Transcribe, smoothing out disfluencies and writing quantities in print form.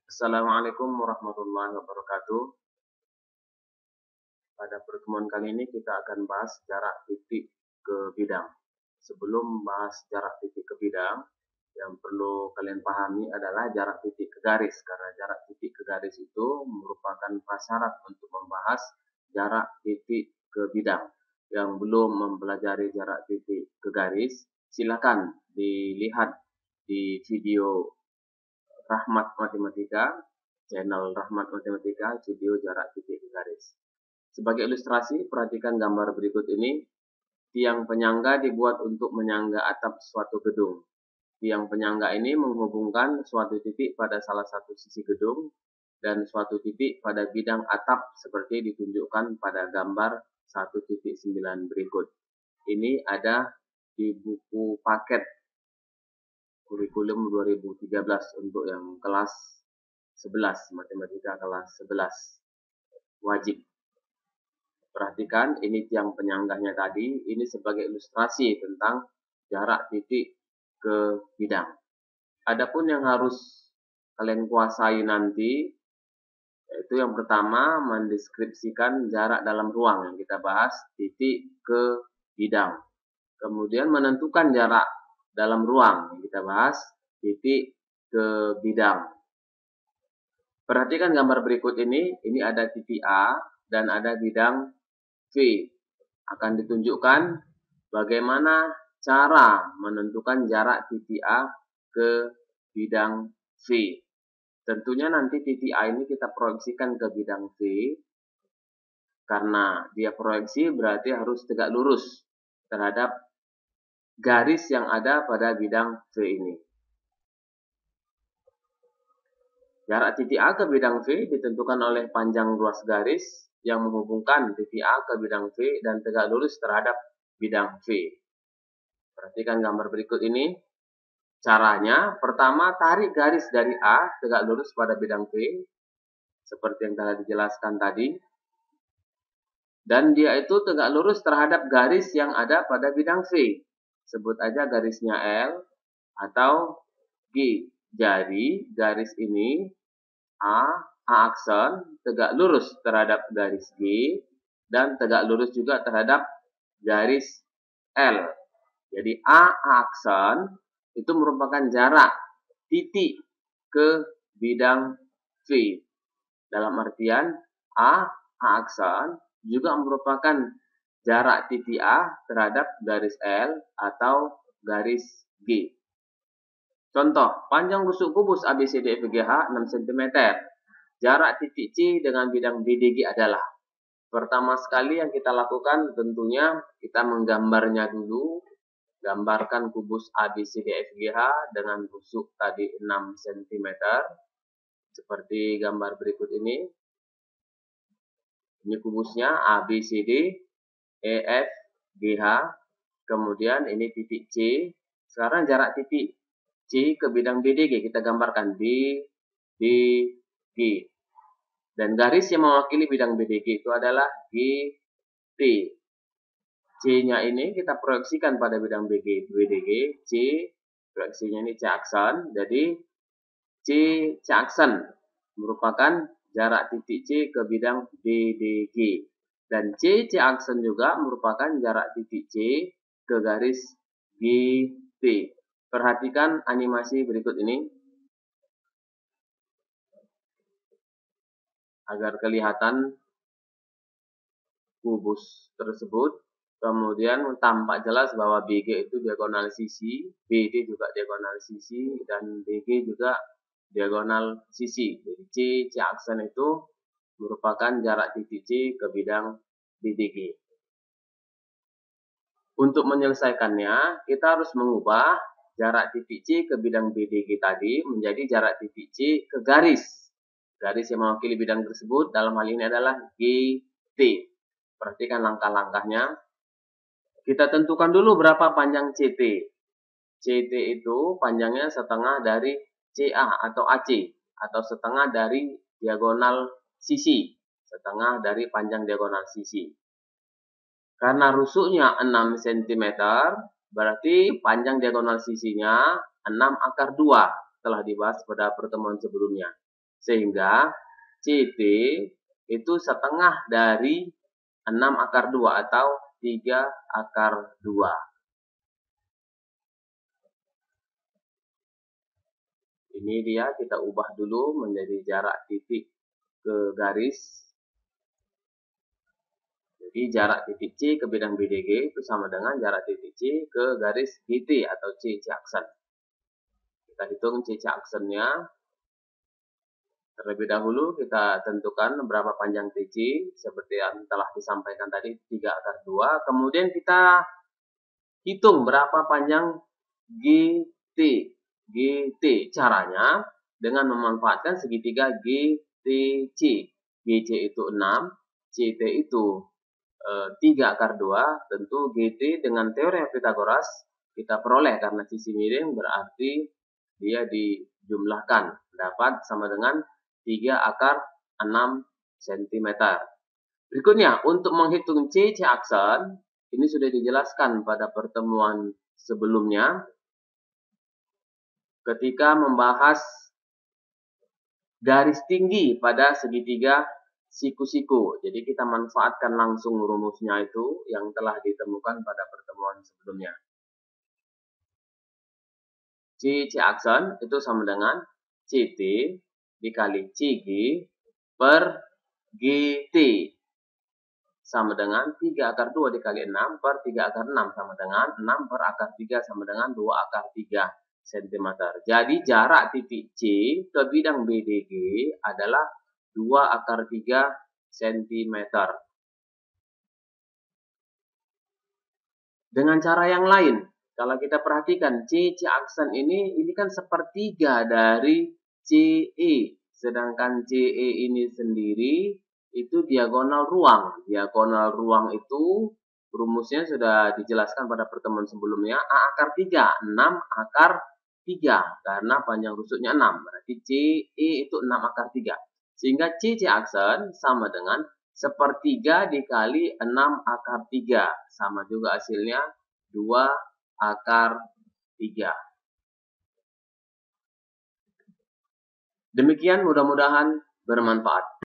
Assalamualaikum warahmatullahi wabarakatuh. Pada pertemuan kali ini kita akan bahas jarak titik ke bidang. Sebelum bahas jarak titik ke bidang, yang perlu kalian pahami adalah jarak titik ke garis. Karena jarak titik ke garis itu merupakan prasyarat untuk membahas jarak titik ke bidang. Yang belum mempelajari jarak titik ke garis, silakan dilihat di video Rahmat Matematika, channel Rahmat Matematika, video jarak titik ke garis. Sebagai ilustrasi, perhatikan gambar berikut ini. Tiang penyangga dibuat untuk menyangga atap suatu gedung. Tiang penyangga ini menghubungkan suatu titik pada salah satu sisi gedung dan suatu titik pada bidang atap seperti ditunjukkan pada gambar 1.9 berikut. Ini ada di buku paket kurikulum 2013 untuk yang kelas 11, matematika kelas 11 wajib. Perhatikan, ini tiang penyangganya tadi, ini sebagai ilustrasi tentang jarak titik ke bidang. Adapun yang harus kalian kuasai nanti, yaitu yang pertama, mendeskripsikan jarak dalam ruang yang kita bahas, titik ke bidang. Kemudian menentukan jarak dalam ruang yang kita bahas, titik ke bidang. Perhatikan gambar berikut ini ada titik A dan ada bidang V. Akan ditunjukkan bagaimana cara menentukan jarak titik A ke bidang V. Tentunya nanti titik A ini kita proyeksikan ke bidang V. Karena dia proyeksi berarti harus tegak lurus terhadap garis yang ada pada bidang V ini. Jarak titik A ke bidang V ditentukan oleh panjang ruas garis yang menghubungkan titik A ke bidang V dan tegak lurus terhadap bidang V. Perhatikan gambar berikut ini. Caranya, pertama tarik garis dari A tegak lurus pada bidang V, seperti yang telah dijelaskan tadi. Dan dia itu tegak lurus terhadap garis yang ada pada bidang V. Sebut aja garisnya L atau G. Jadi, garis ini A aksen tegak lurus terhadap garis G dan tegak lurus juga terhadap garis L. Jadi A aksen itu merupakan jarak titik ke bidang V. Dalam artian A aksen juga merupakan jarak titik A terhadap garis L atau garis G. Contoh, panjang rusuk kubus ABCDEFGH 6 cm. Jarak titik C dengan bidang BDG adalah. Pertama sekali yang kita lakukan tentunya kita menggambarnya dulu. Gambarkan kubus ABCDEFGH dengan rusuk tadi 6 cm. Seperti gambar berikut ini. Ini kubusnya ABCDEFGH. Kemudian ini titik C. Sekarang jarak titik C ke bidang BDG kita gambarkan BDG. Dan garis yang mewakili bidang BDG itu adalah GT. C-nya ini kita proyeksikan pada bidang BDG. C, proyeksinya ini C aksen. Jadi C aksen merupakan jarak titik C ke bidang BDG. Dan C aksen juga merupakan jarak titik C ke garis GT. Perhatikan animasi berikut ini agar kelihatan kubus tersebut. Kemudian tampak jelas bahwa BG itu diagonal sisi, BD juga diagonal sisi, dan DG juga diagonal sisi. Jadi C aksen itu merupakan jarak titik C ke bidang BDG. Untuk menyelesaikannya, kita harus mengubah jarak titik C ke bidang BDG tadi menjadi jarak titik C ke garis. Garis yang mewakili bidang tersebut dalam hal ini adalah GT. Perhatikan langkah-langkahnya. Kita tentukan dulu berapa panjang CT. CT itu panjangnya setengah dari CA atau AC. Atau setengah dari diagonal sisi. Setengah dari panjang diagonal sisi. Karena rusuknya 6 cm, berarti panjang diagonal sisinya 6 akar 2. Telah dibahas pada pertemuan sebelumnya. Sehingga CT itu setengah dari 6 akar 2 atau 3 akar 2. Ini dia, kita ubah dulu menjadi jarak titik ke garis. Jadi jarak titik C ke bidang BDG itu sama dengan jarak titik C ke garis GT atau C aksen. Kita hitung C aksennya. Terlebih dahulu kita tentukan berapa panjang TC seperti yang telah disampaikan tadi 3 akar 2. Kemudian kita hitung berapa panjang GT. GT caranya dengan memanfaatkan segitiga GTC. GC itu 6, CT itu 3 akar 2. Tentu GT dengan teorem Pythagoras kita peroleh karena sisi miring berarti dia dijumlahkan dapat sama dengan 3 akar 6 cm. Berikutnya, untuk menghitung C aksen, ini sudah dijelaskan pada pertemuan sebelumnya ketika membahas garis tinggi pada segitiga siku-siku. Jadi kita manfaatkan langsung rumusnya itu yang telah ditemukan pada pertemuan sebelumnya. C aksen itu sama dengan CT dikali CG per GT sama dengan 3 akar 2 dikali 6 per 3 akar 6 sama dengan 6 per akar 3 sama dengan 2 akar 3 cm. Jadi jarak titik C ke bidang BDG adalah 2 akar 3 cm. Dengan cara yang lain, kalau kita perhatikan C aksen ini kan sepertiga dari CE, sedangkan CE ini sendiri itu diagonal ruang. Diagonal ruang itu rumusnya sudah dijelaskan pada pertemuan sebelumnya. A akar 3, 6 akar 3. Karena panjang rusuknya 6. Berarti CE itu 6 akar 3. Sehingga C aksen sama dengan sepertiga dikali 6 akar 3. Sama juga hasilnya 2 akar 3. Demikian, mudah-mudahan bermanfaat.